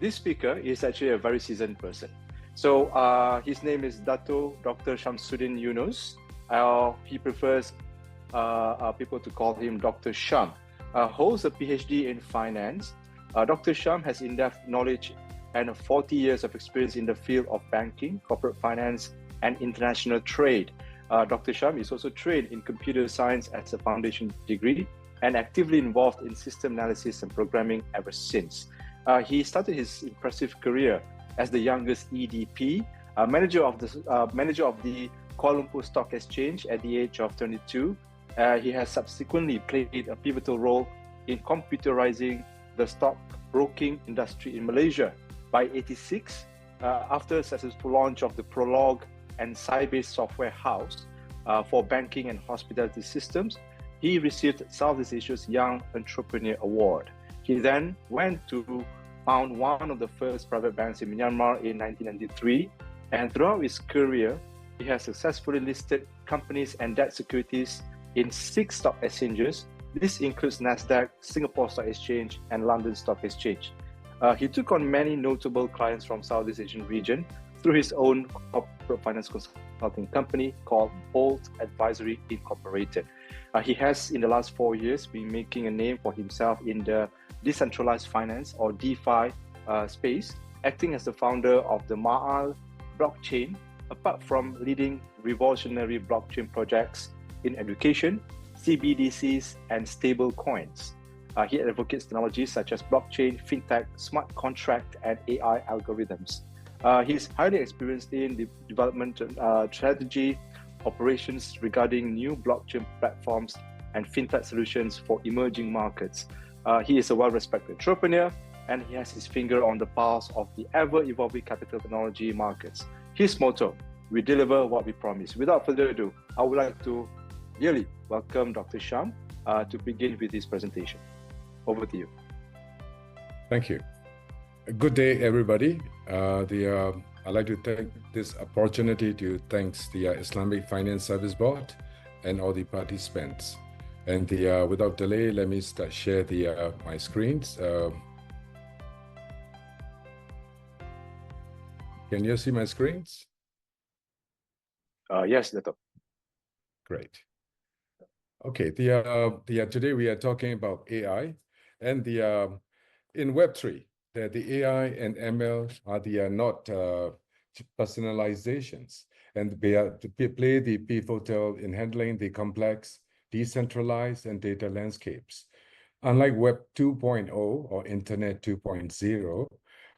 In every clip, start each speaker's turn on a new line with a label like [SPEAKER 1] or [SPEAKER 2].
[SPEAKER 1] This speaker is actually a very seasoned person. So his name is Dato Dr. Shamshudeen Yunus. He prefers people to call him Dr. Sham. Holds a PhD in finance. Dr. Sham has in-depth knowledge and 40 years of experience in the field of banking, corporate finance, and international trade. Dr. Sham is also trained in computer science as a foundation degree and actively involved in system analysis and programming ever since. He started his impressive career as the youngest EDP, manager of the Kuala Lumpur Stock Exchange at the age of 22. He has subsequently played a pivotal role in computerizing the stock broking industry in Malaysia. By 86, after a successful launch of the Prologue and Sybase software house for banking and hospitality systems, he received Southeast Asia's Young Entrepreneur Award. He then went to found one of the first private banks in Myanmar in 1993, and throughout his career, he has successfully listed companies and debt securities in 6 stock exchanges. This includes Nasdaq, Singapore Stock Exchange, and London Stock Exchange. He took on many notable clients from Southeast Asian region through his own corporate finance consulting company called Bolt Advisory Incorporated. He has, in the last 4 years, been making a name for himself in the decentralized finance or DeFi space, acting as the founder of the Ma'al blockchain, apart from leading revolutionary blockchain projects in education, CBDCs, and stable coins. He advocates technologies such as blockchain, fintech, smart contract, and AI algorithms. He's highly experienced in the development strategy, operations regarding new blockchain platforms, and fintech solutions for emerging markets. He is a well-respected entrepreneur, and he has his finger on the pulse of the ever-evolving capital technology markets. His motto, we deliver what we promise. Without further ado, I would like to dearly welcome Dr. Sham to begin with his presentation. Over to you.
[SPEAKER 2] Thank you. Good day, everybody. I'd like to take this opportunity to thank the Islamic Finance Service Board and all the participants. And without delay, let me share my screens. Can you see my screens?
[SPEAKER 1] Yes, Dato.
[SPEAKER 2] Great. Okay. Today we are talking about AI, and in Web3, the AI and ML are not personalizations, and they play the pivotal in handling the complex, decentralized, and data landscapes. Unlike Web 2.0 or Internet 2.0,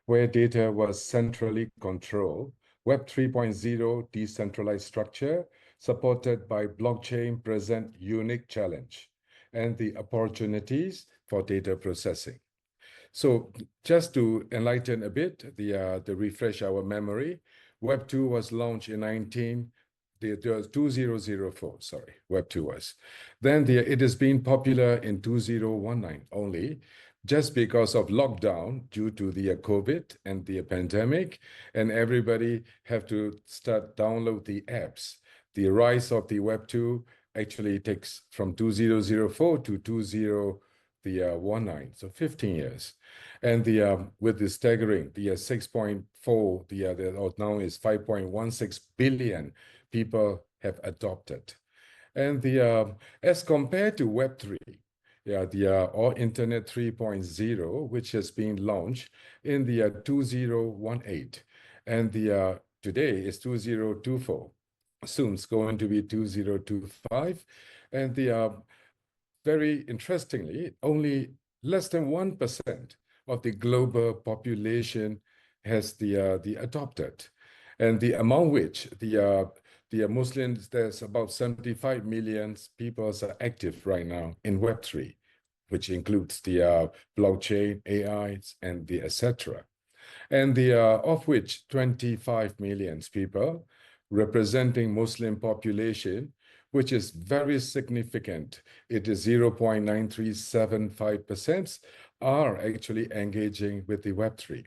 [SPEAKER 2] where data was centrally controlled, Web 3.0 decentralized structure supported by blockchain present unique challenge and the opportunities for data processing. So just to enlighten a bit, to refresh our memory, Web 2 was launched in 2004, sorry, Web 2 was. Then it has been popular in 2019 only, just because of lockdown due to the COVID and the pandemic, and everybody have to start download the apps. The rise of the Web 2 actually takes from 2004 to 2019, so 15 years. And with the staggering, 6.4, now is 5.16 billion people have adopted. And as compared to Web 3, or Internet 3.0, which has been launched in the 2018, and today is 2024. Soon it's going to be 2025, and very interestingly, only less than 1% of the global population has the adopted, and the among which the Muslims, there's about 75 million people are active right now in Web 3, which includes the blockchain, AI, and the etc. And of which 25 million people, representing Muslim population, which is very significant. It is 0.9375% are actually engaging with the Web 3.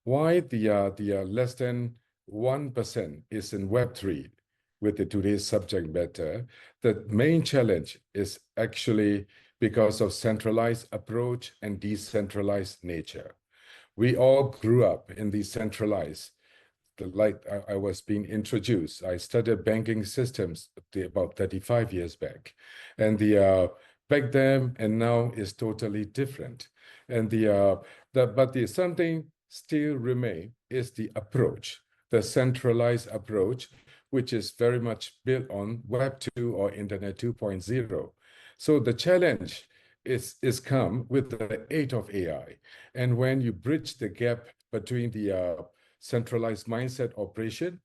[SPEAKER 2] Why the less than 1% is in Web 3 with today's subject matter? The main challenge is actually because of centralized approach and decentralized nature. We all grew up in the centralized, like I was being introduced. I studied banking systems about 35 years back. And back then and now is totally different. And but something still remain is the approach, the centralized approach, which is very much built on Web 2 or Internet 2.0. So the challenge is come with the aid of AI. And when you bridge the gap between the centralized mindset operation,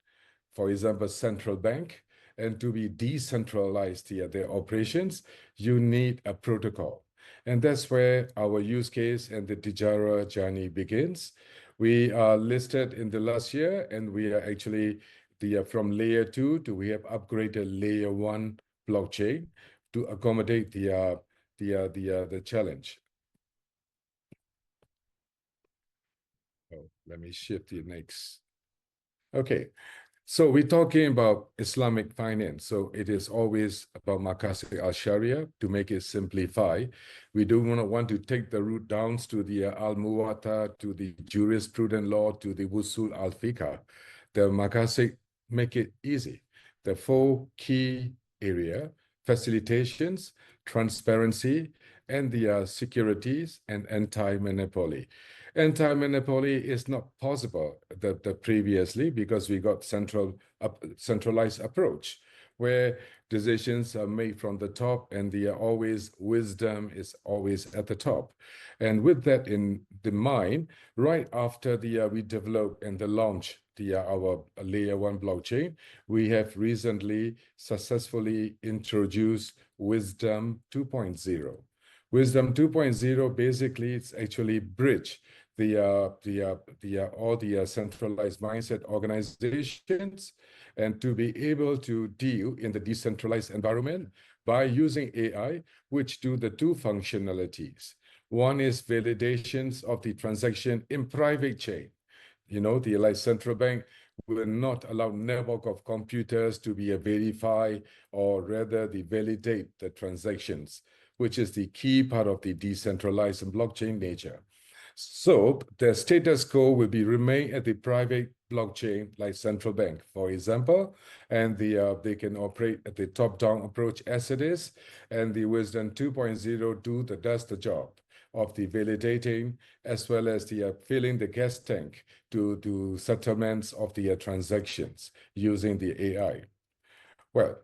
[SPEAKER 2] for example, central bank, and to be decentralized their operations, you need a protocol. And that's where our use case and the Tijarah journey begins. We are listed in the last year, and we are actually from layer 2 to we have upgraded layer 1 blockchain to accommodate the challenge. Oh, let me shift the next. Okay, so we're talking about Islamic finance. So it is always about Maqasid al-Sharia to make it simplify. We do not want to take the route down to the al-Muwatta, to the jurisprudent law, to the Wusul al-Fiqh. The Maqasid make it easy. The 4 key area: facilitations, transparency, and the securities and anti-monopoly. Anti-monopoly is not possible the previously because we got centralized approach where decisions are made from the top and always wisdom is always at the top. And with that in the mind, right after we develop and the launch our layer 1 blockchain, we have recently successfully introduced Wisdom 2.0. Wisdom 2.0 basically it's actually bridge all the centralized mindset organizations and to be able to deal in the decentralized environment by using AI, which do the 2 functionalities. One is validations of the transaction in private chain. You know, the central bank will not allow network of computers to be verify or rather the validate the transactions, which is the key part of the decentralized and blockchain nature. So the status quo will be remain at the private blockchain like central bank, for example, and they can operate at the top-down approach as it is, and the Wisdom 2.0 does the job of the validating as well as the filling the gas tank to settlements of the transactions using the AI. Well,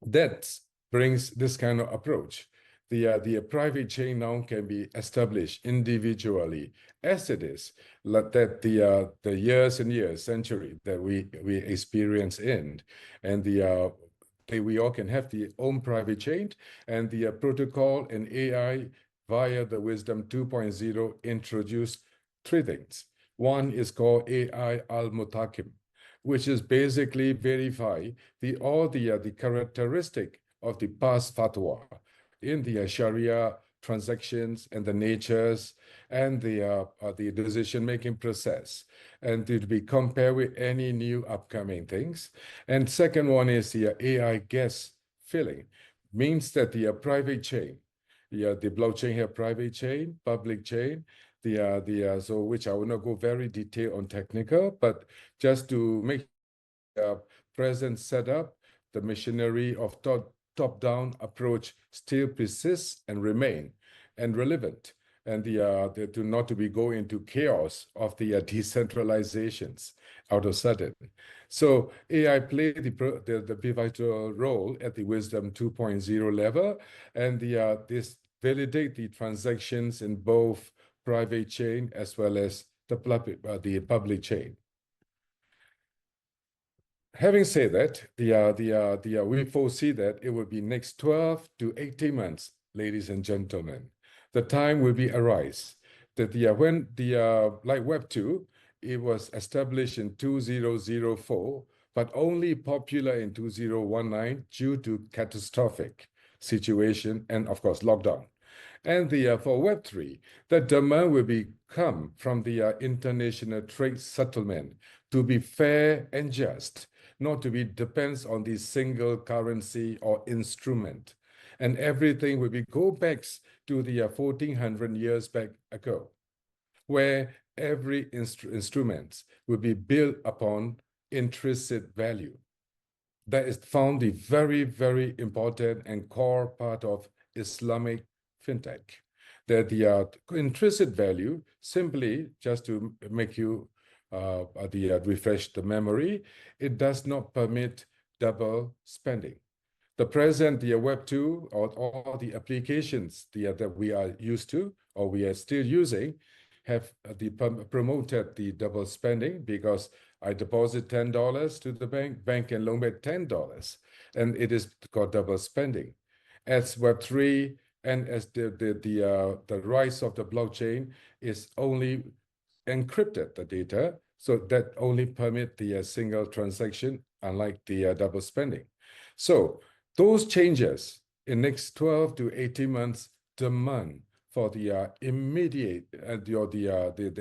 [SPEAKER 2] that brings this kind of approach. The private chain now can be established individually as it is, like that the years and years, century that we experience in, and we all can have the own private chain and the protocol and AI via the Wisdom 2.0 introduced 3 things. One is called AI al-Mutakim, which is basically verify all the characteristic of the past fatwa in the Sharia transactions and the natures and the decision-making process, and to be compared with any new upcoming things. And second one is the AI gas filling, means that the private chain, the blockchain have private chain, public chain, so which I will not go very detailed on technical, but just to make present setup, the machinery of top-down approach still persists and remain and relevant, and not to be go into chaos of the decentralizations out of sudden. So AI play the pivotal role at the Wisdom 2.0 level, and this validate the transactions in both private chain as well as the public chain. Having said that, we foresee that it will be next 12 to 18 months, ladies and gentlemen. The time will be arise that when like Web 2, it was established in 2004, but only popular in 2019 due to catastrophic situation and of course lockdown. And for Web3, the demand will come from the international trade settlement to be fair and just, not to be depends on the single currency or instrument. and everything will be go back to the 1400 years back ago, where every instrument will be built upon intrinsic value. That is found the very, very important and core part of Islamic fintech. That the intrinsic value, simply just to make you refresh the memory, it does not permit double spending. The present, the Web 2 or all the applications that we are used to or we are still using have promoted the double spending, because I deposit $10 to the bank can loan back $10, and it is called double spending. As Web3 and as the rise of the blockchain is only encrypted the data, so that only permit the single transaction, unlike the double spending. So those changes in next 12 to 18 months demand for the immediate,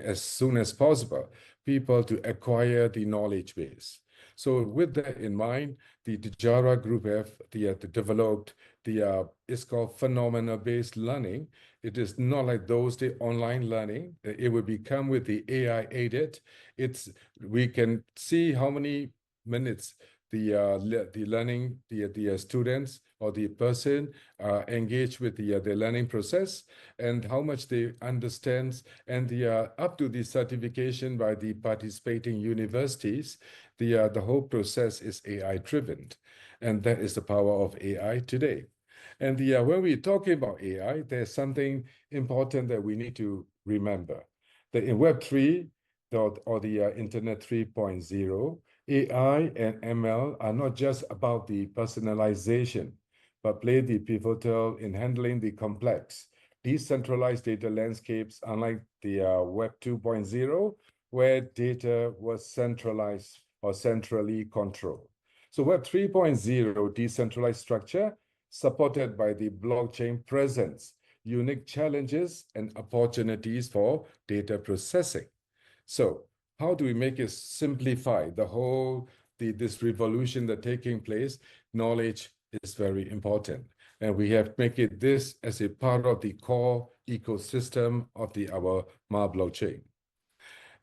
[SPEAKER 2] as soon as possible, people to acquire the knowledge base. So with that in mind, the Tijarah group have developed it's called phenomenon-based learning. It is not like those the online learning. It will become with the AI aided. We can see how many minutes the learning, the students or the person engage with the learning process, and how much they understand, and up to the certification by the participating universities. The whole process is AI driven, and that is the power of AI today. And when we're talking about AI, there's something important that we need to remember, that in Web3 or the Internet 3.0, AI and ML are not just about the personalization, but play the pivotal in handling the complex, decentralized data landscapes, unlike the Web 2.0, where data was centralized or centrally controlled. So Web 3.0 decentralized structure, supported by the blockchain, presents unique challenges and opportunities for data processing. So how do we make it simplify the whole, this revolution that's taking place? Knowledge is very important. And we have to make it this as a part of the core ecosystem of our MA blockchain.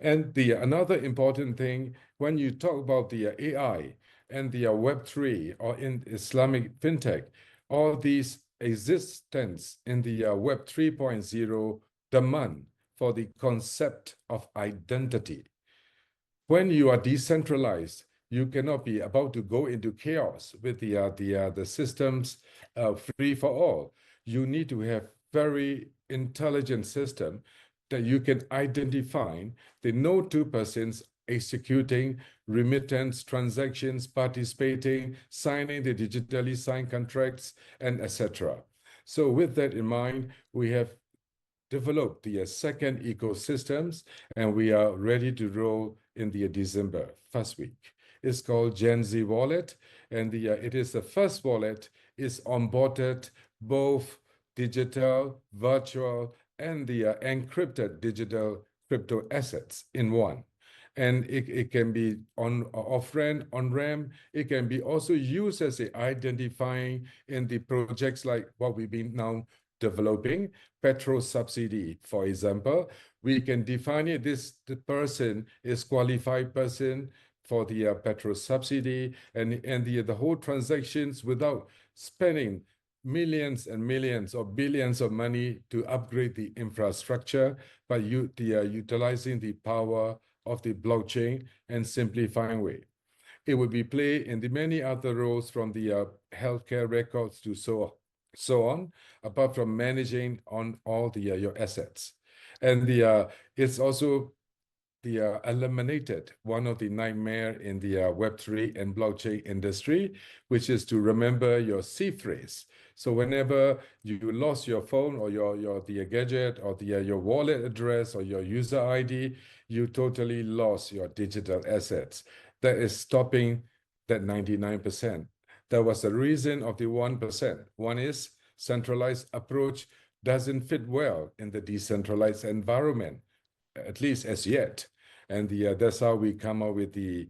[SPEAKER 2] And another important thing, when you talk about the AI and the Web3 or in Islamic fintech, all these existence in the Web 3.0 demand for the concept of identity. When you are decentralized, you cannot be about to go into chaos with the systems free for all. You need to have very intelligent system that you can identify the no two persons executing remittance transactions, participating, signing the digitally signed contracts, and etc. So with that in mind, we have developed the second ecosystems, and we are ready to roll in the December first week. It's called Gen Z Wallet, and it is the first wallet is onboarded both digital, virtual, and the encrypted digital crypto assets in one. And it can be off-ramp, on-ramp. It can be also used as a identifying in the projects like what we've been now developing, petrol subsidy, for example. We can define it, the person is qualified person for the petrol subsidy, and the whole transactions without spending millions and millions or billions of money to upgrade the infrastructure, but utilizing the power of the blockchain and simplifying way. It will be played in the many other roles, from the healthcare records to so on, apart from managing on all the your assets. And it's also eliminated one of the nightmare in the Web3 and blockchain industry, which is to remember your seed phrase. So whenever you lost your phone or the gadget or your wallet address or your user ID, you totally lost your digital assets. That is stopping that 99%. That was the reason of the 1%. One is centralized approach doesn't fit well in the decentralized environment, at least as yet. And that's how we come up with the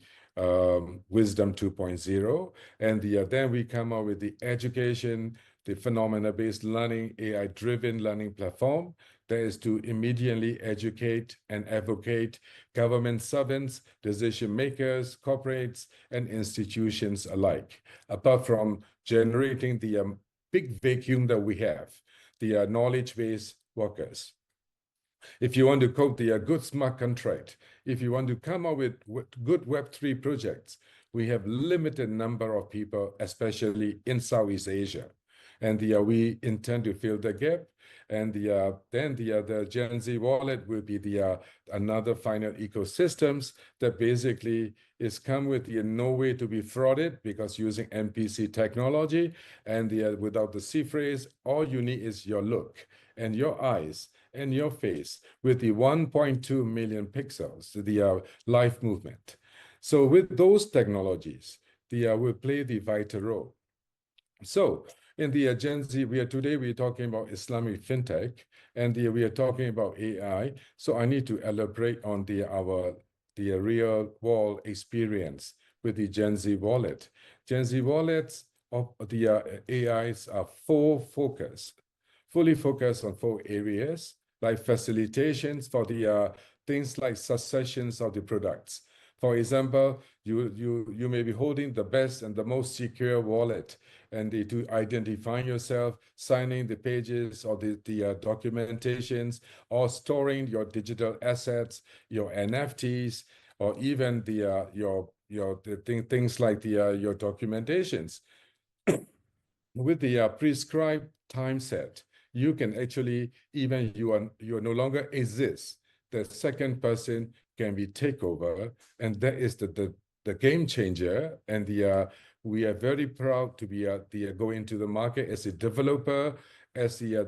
[SPEAKER 2] Wisdom 2.0. And then we come up with the education, the phenomena-based learning, AI-driven learning platform that is to immediately educate and advocate government servants, decision makers, corporates, and institutions alike, apart from generating the big vacuum that we have, the knowledge-based workers. If you want to code the good smart contract, if you want to come up with good Web3 projects, we have limited number of people, especially in Southeast Asia. And we intend to fill the gap. And then the Gen Z wallet will be another final ecosystems that basically is come with no way to be frauded because using MPC technology and without the C phrase, all you need is your look and your eyes and your face with the 1.2 million pixels, the live movement. So with those technologies, will play the vital role. So in the Gen Z, today we're talking about Islamic fintech, and we are talking about AI. So I need to elaborate on the real world experience with the Gen Z wallet. Gen Z wallets of the AIs are fully focused on 4 areas, like facilitations for the things like successions of the products. For example, you may be holding the best and the most secure wallet, and to identify yourself, signing the pages or the documentations, or storing your digital assets, your NFTs, or even things like your documentations. With the prescribed time set, you can actually, even you no longer exist, the second person can be take over, and that is the game changer. And we are very proud to be go into the market as a developer, as the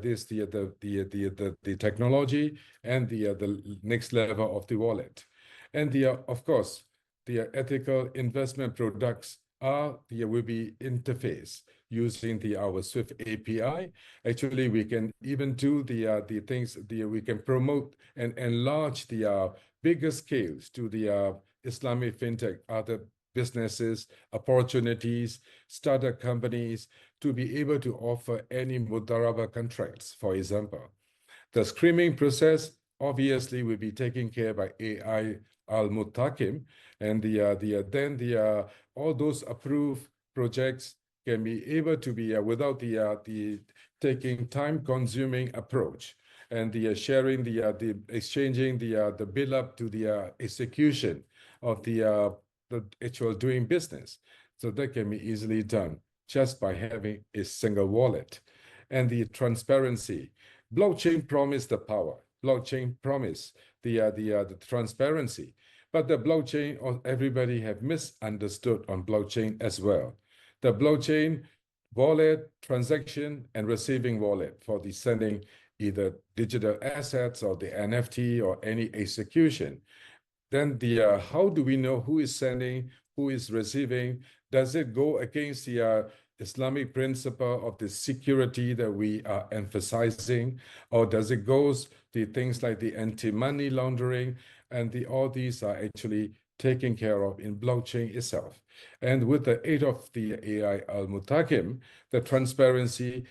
[SPEAKER 2] technology and the next level of the wallet. And of course, the ethical investment products will be interface using our Swift API. Actually, we can even do the things, we can promote and enlarge the bigger scales to the Islamic fintech, other businesses, opportunities, startup companies to be able to offer any Mudaraba contracts, for example. The screening process obviously will be taken care by AI al-Mutakim, and then all those approved projects can be able to be without the taking time-consuming approach, and the sharing the exchanging the build up to the execution of the actual doing business. So that can be easily done just by having a single wallet. And the transparency. Blockchain promised the power. Blockchain promised the transparency. But the blockchain, everybody have misunderstood on blockchain as well. The blockchain wallet, transaction, and receiving wallet for the sending either digital assets or the NFT or any execution. Then how do we know who is sending, who is receiving? Does it go against the Islamic principle of the security that we are emphasizing, or does it go to things like the anti-money laundering? And all these are actually taken care of in blockchain itself. And with the aid of the AI al-Mutakim, the transparency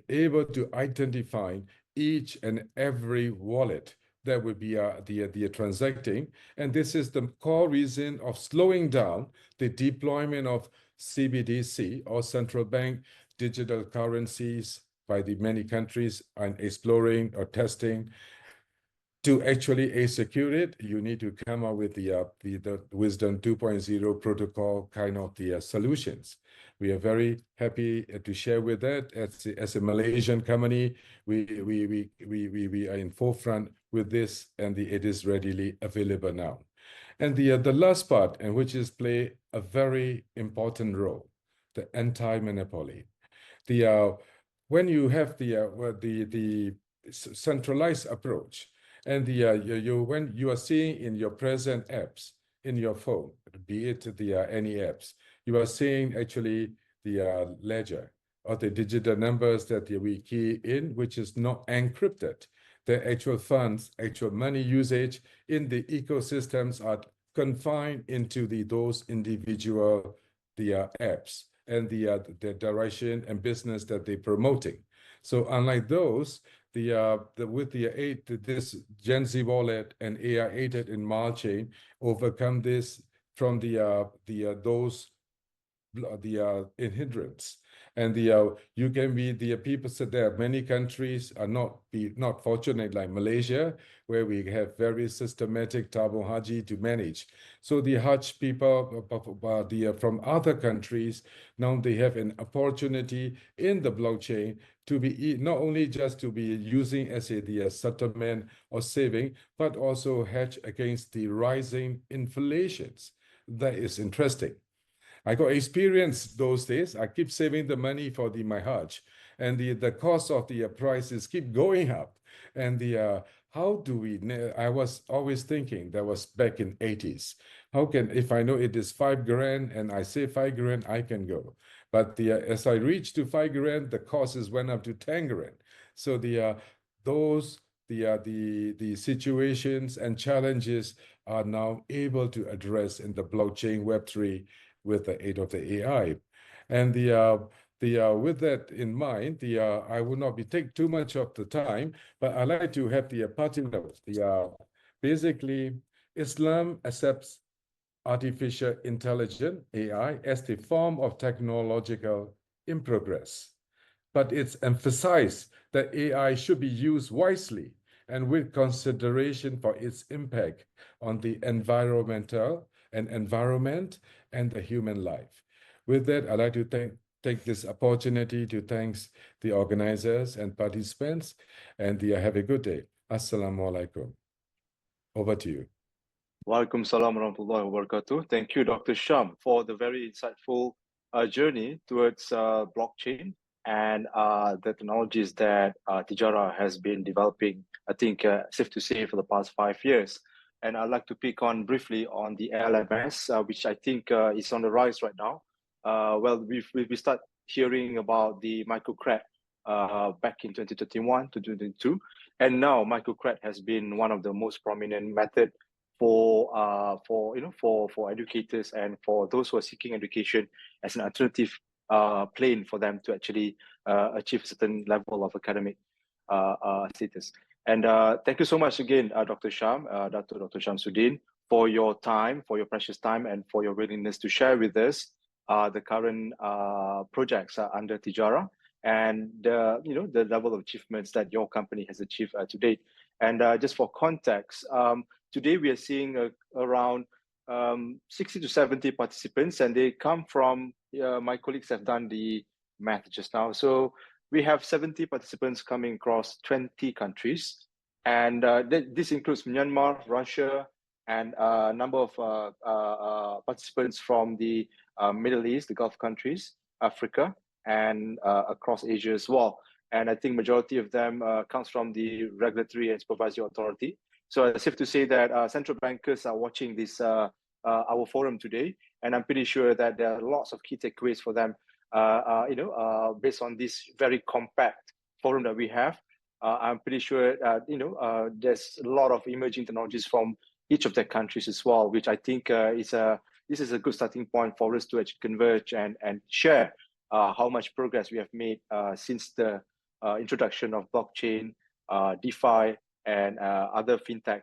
[SPEAKER 2] able to identify each and every wallet that would be the transacting. And this is the core reason of slowing down the deployment of CBDC or central bank digital currencies by the many countries and exploring or testing. To actually execute it, you need to come up with the Wisdom 2.0 protocol kind of the solutions. We are very happy to share with that. As a Malaysian company, we are in forefront with this, and it is readily available now. And the last part, and which is play a very important role, the anti-monopoly. When you have the centralized approach, and when you are seeing in your present apps in your phone, be it any apps, you are seeing actually the ledger or the digital numbers that we key in, which is not encrypted. The actual funds, actual money usage in the ecosystems are confined into those individual apps and the direction and business that they're promoting. So unlike those, with the aid to this Gen Z wallet and AI aided in mile chain overcome this from those hindrance. And you can be the people said there are many countries are not fortunate like Malaysia, where we have very systematic tabung haji to manage. So the Hajj people from other countries, now they have an opportunity in the blockchain to be not only just to be using as the settlement or saving, but also hedge against the rising inflations. That is interesting. I got experience those days. I keep saving the money for my Hajj, and the cost of the prices keep going up. And how do we? I was always thinking that was back in 80s. How can, if I know it is 5 grand and I save 5 grand, I can go. But as I reached to 5 grand, the costs went up to 10 grand. So the situations and challenges are now able to address in the blockchain Web3 with the aid of the AI. And with that in mind, I will not take too much of the time, but I'd like to have the parting notes. Basically, Islam accepts artificial intelligence, AI, as the form of technological in progress. But it's emphasized that AI should be used wisely and with consideration for its impact on the environment and the human life. With that, I'd like to take this opportunity to thank the organizers and participants, and have a good day. Assalamu alaikum. Over to you.
[SPEAKER 1] Walaikum salam warahmatullahi wabarakatuh. Thank you, Dr. Sham, for the very insightful journey towards blockchain and the technologies that Tijarah has been developing, I think, safe to say, for the past 5 years. And I'd like to pick on briefly on the LMS, which I think is on the rise right now. Well, we start hearing about the microcredit back in 2021 to 2022, and now microcredit has been one of the most prominent method for educators and for those who are seeking education as an alternative plane for them to actually achieve a certain level of academic status. And thank you so much again, Dr. Sham, Dr. Shamshudeen, for your time, for your precious time, and for your willingness to share with us the current projects under Tijarah and the level of achievements that your company has achieved to date. And just for context, today we are seeing around 60 to 70 participants, and they come from, my colleagues have done the math just now. So we have 70 participants coming across 20 countries. And this includes Myanmar, Russia, and a number of participants from the Middle East, the Gulf countries, Africa, and across Asia as well. And I think majority of them comes from the regulatory and supervisory authority. So it's safe to say that central bankers are watching this our forum today, and I'm pretty sure that there are lots of key takeaways for them. Based on this very compact forum that we have, I'm pretty sure there's a lot of emerging technologies from each of the countries as well, which I think this is a good starting point for us to actually converge and share how much progress we have made since the introduction of blockchain, DeFi, and other fintech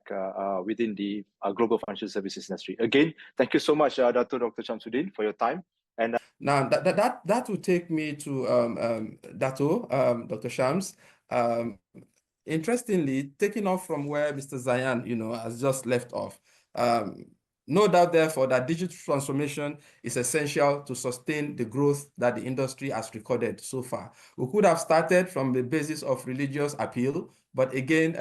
[SPEAKER 1] within the global financial services industry. Again, thank you so much, Dr. Shamshudeen, for your time. And
[SPEAKER 3] now that will take me to Dr. Shams. Interestingly, taking off from where Mr. Zayan, has just left off. No doubt, therefore, that digital transformation is essential to sustain the growth that the industry has recorded so far. We could have started from the basis of religious appeal, but again,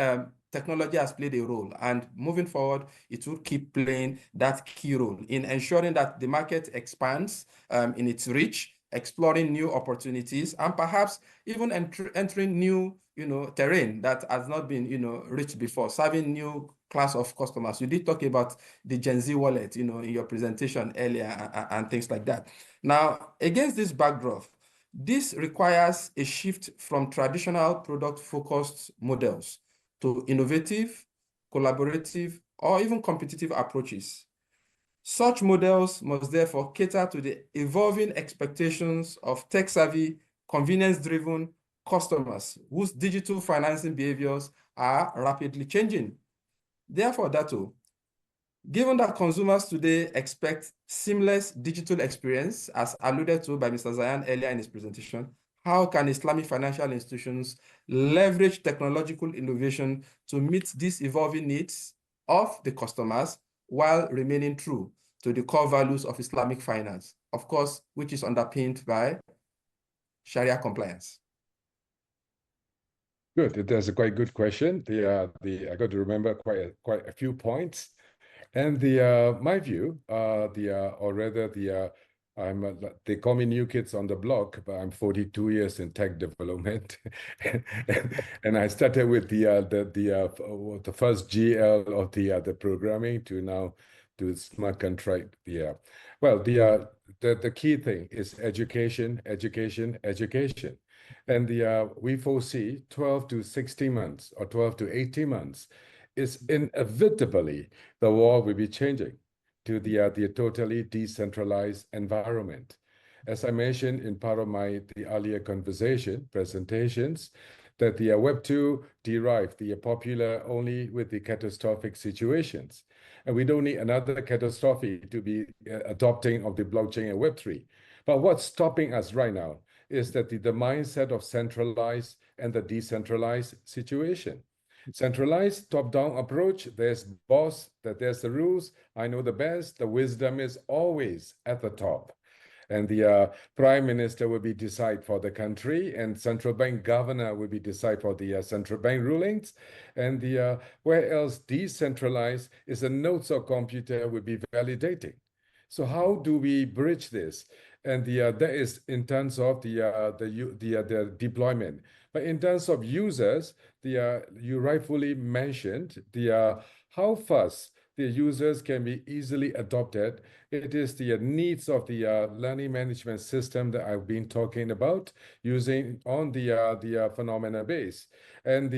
[SPEAKER 3] technology has played a role, and moving forward, it will keep playing that key role in ensuring that the market expands in its reach, exploring new opportunities, and perhaps even entering new terrain that has not been reached before, serving new class of customers. You did talk about the Gen Z wallet in your presentation earlier and things like that. Now, against this backdrop, this requires a shift from traditional product-focused models to innovative, collaborative, or even competitive approaches. Such models must therefore cater to the evolving expectations of tech-savvy, convenience-driven customers whose digital financing behaviors are rapidly changing. Therefore, Dato, given that consumers today expect seamless digital experience, as alluded to by Mr. Zayan earlier in his presentation, how can Islamic financial institutions leverage technological innovation to meet these evolving needs of the customers while remaining true to the core values of Islamic finance, of course, which is underpinned by Sharia compliance?
[SPEAKER 2] Good. That's a quite good question. I got to remember quite a few points. And my view, or rather they call me new kids on the block, but I'm 42 years in tech development, and I started with the first GL of the programming to now to smart contract. Well, the key thing is education, education, education, and we foresee 12 to 16 months or 12 to 18 months is inevitably the world will be changing to the totally decentralized environment. As I mentioned in part of the earlier presentations, that the Web 2 derived the popular only with the catastrophic situations. And we don't need another catastrophe to be adopting of the blockchain and Web 3. But what's stopping us right now is that the mindset of centralized and the decentralized situation. Centralized top-down approach, there's boss, there's the rules, I know the best, the wisdom is always at the top. And the prime minister will be decide for the country, and central bank governor will be decide for the central bank rulings. And where else decentralized is the nodes of computer will be validating. So how do we bridge this? And that is in terms of the deployment. But in terms of users, you rightfully mentioned how fast the users can be easily adopted. It is the needs of the learning management system that I've been talking about using on the phenomena base. And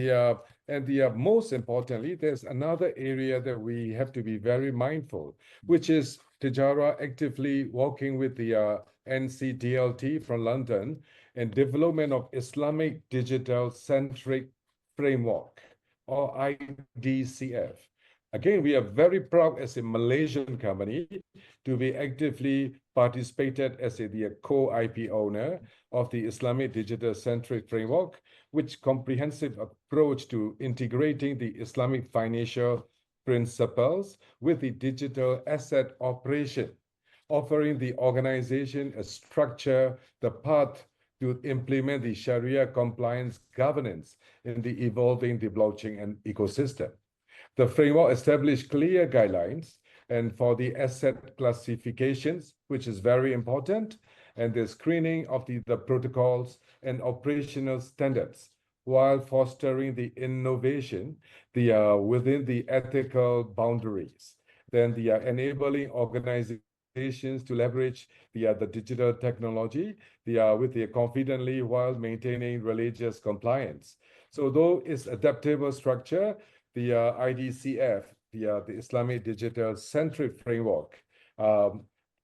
[SPEAKER 2] most importantly, there's another area that we have to be very mindful, which is Tijarah actively working with the NCDLT from London and development of Islamic Digital Centric Framework, or IDCF. Again, we are very proud as a Malaysian company to be actively participated as the co-IP owner of the Islamic Digital Centric Framework, which comprehensive approach to integrating the Islamic financial principles with the digital asset operation, offering the organization a structure, the path to implement the Sharia compliance governance in the evolving blockchain and ecosystem. The framework established clear guidelines and for the asset classifications, which is very important, and the screening of the protocols and operational standards, while fostering the innovation within the ethical boundaries. Then the enabling organizations to leverage the digital technology with the confidently while maintaining religious compliance. So though it's adaptable structure, the IDCF, the Islamic Digital Centric Framework,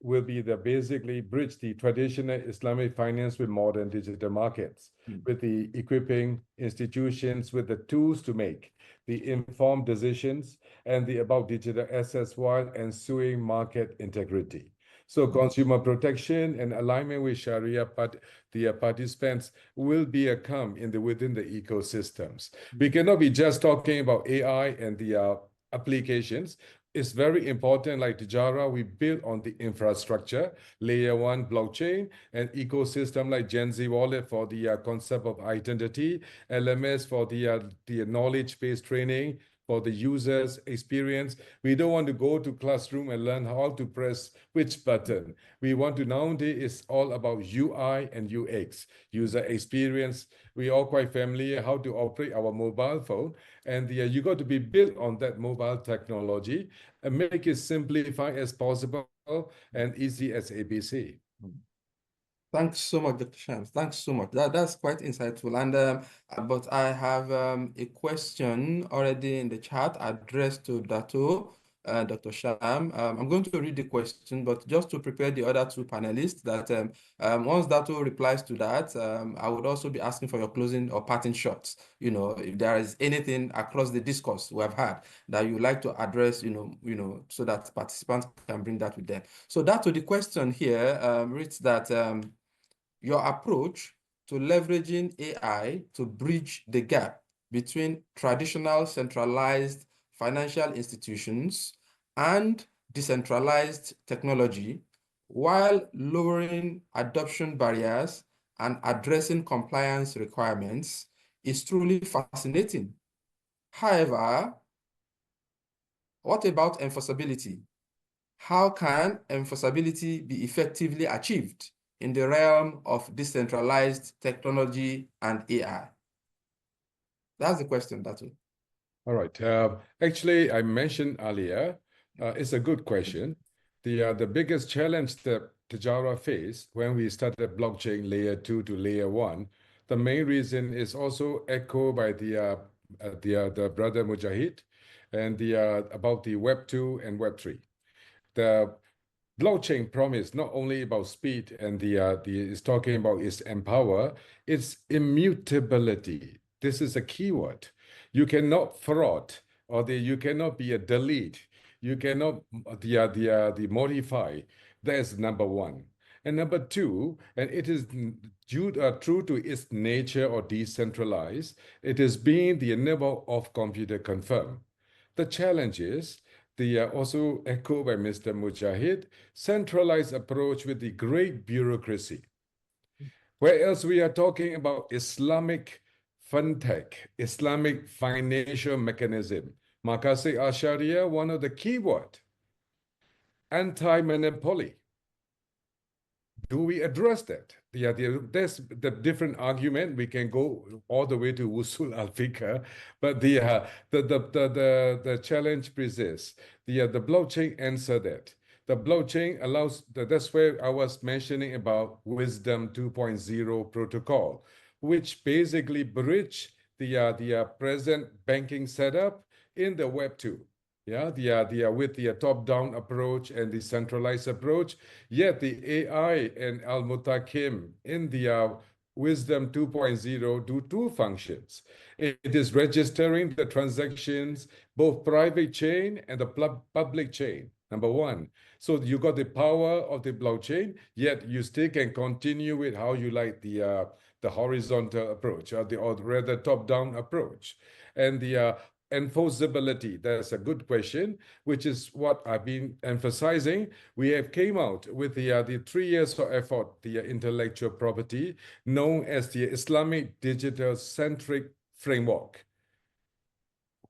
[SPEAKER 2] will be basically bridge the traditional Islamic finance with modern digital markets, with the equipping institutions with the tools to make the informed decisions and about digital assets while ensuring market integrity. So consumer protection and alignment with Sharia, the participants will be within the ecosystems. We cannot be just talking about AI and the applications. It's very important, like Tijarah, we build on the infrastructure, layer 1 blockchain, and ecosystem like Gen Z wallet for the concept of identity, LMS for the knowledge-based training, for the user's experience. We don't want to go to classroom and learn how to press which button. We want to nowadays, it's all about UI and UX, user experience. We are quite familiar how to operate our mobile phone, and you got to be built on that mobile technology and make it simplified as possible and easy as ABC.
[SPEAKER 3] Thanks so much, Dr. Shams. Thanks so much. That's quite insightful. And but I have a question already in the chat addressed to Dato. Dr. Sham. I'm going to read the question, but just to prepare the other two panelists, that once Dato replies to that, I would also be asking for your closing or parting shots. You know, if there is anything across the discourse we have had that you would like to address, so that participants can bring that with them. So Dato, the question here reads that your approach to leveraging AI to bridge the gap between traditional centralized financial institutions and decentralized technology, while lowering adoption barriers and addressing compliance requirements, is truly fascinating. However, what about enforceability? How can enforceability be effectively achieved in the realm of decentralized technology and AI? That's the question, Dato.
[SPEAKER 2] All right. Actually, I mentioned earlier, it's a good question. The biggest challenge that Tijarah faced when we started blockchain layer 2 to layer 1, the main reason is also echoed by the brother Mujahid and about the Web 2 and Web 3. The blockchain promise not only about speed and is talking about its empower, its immutability. This is a keyword. You cannot fraud, or you cannot be a delete. You cannot the modify. That is number one. And number two, and it is true to its nature or decentralized, it is being the enable of computer confirm. The challenge is also echoed by Mr. Mujahid, centralized approach with the great bureaucracy. Whereas we are talking about Islamic fintech, Islamic financial mechanism. Makasih Sharia, one of the keyword, anti-monopoly. Do we address that? There's the different argument. We can go all the way to Usul al-Fiqh, but the challenge persists. The blockchain answer that. The blockchain allows, that's where I was mentioning about Wisdom 2.0 protocol, which basically bridge the present banking setup in the Web 2. Yeah, with the top-down approach and the centralized approach, yet the AI and Al-Mutakim in the Wisdom 2.0 do two functions. It is registering the transactions, both private chain and the public chain, number one. So you got the power of the blockchain, yet you still can continue with how you like the horizontal approach, or rather top-down approach. And the enforceability, that's a good question, which is what I've been emphasizing. We have came out with the 3 years of effort, the intellectual property, known as the Islamic Digital Centric Framework.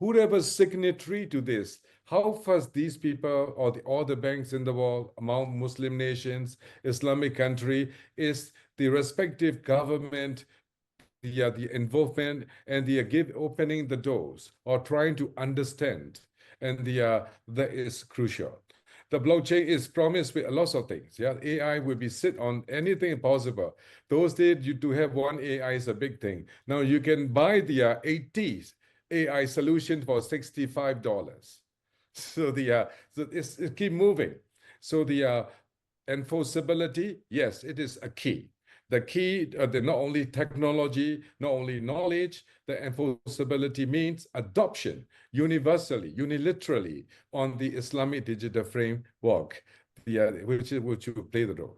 [SPEAKER 2] Whoever signatory to this, how fast these people or all the banks in the world, among Muslim nations, Islamic country, is the respective government, the involvement and the opening the doors or trying to understand, and that is crucial. The blockchain is promised with lots of things. Yeah, AI will be sit on anything possible. Those days, to have one AI is a big thing. Now you can buy the Ethis AI solution for $65. So it keep moving. So the enforceability, yes, it is a key. The key, not only technology, not only knowledge, the enforceability means adoption universally, unilaterally on the Islamic digital framework, which will play the role.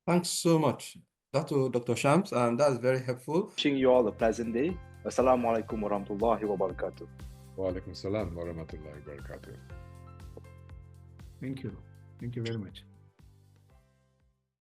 [SPEAKER 3] Thanks so much, Dr. Shams, and that's very helpful.
[SPEAKER 1] Wishing you all a pleasant day. Assalamu alaikum wa rahmatullahi wa barakatuh.
[SPEAKER 2] Wa alaikum salam wa rahmatullahi wa barakatuh.
[SPEAKER 4] Thank you. Thank you very much.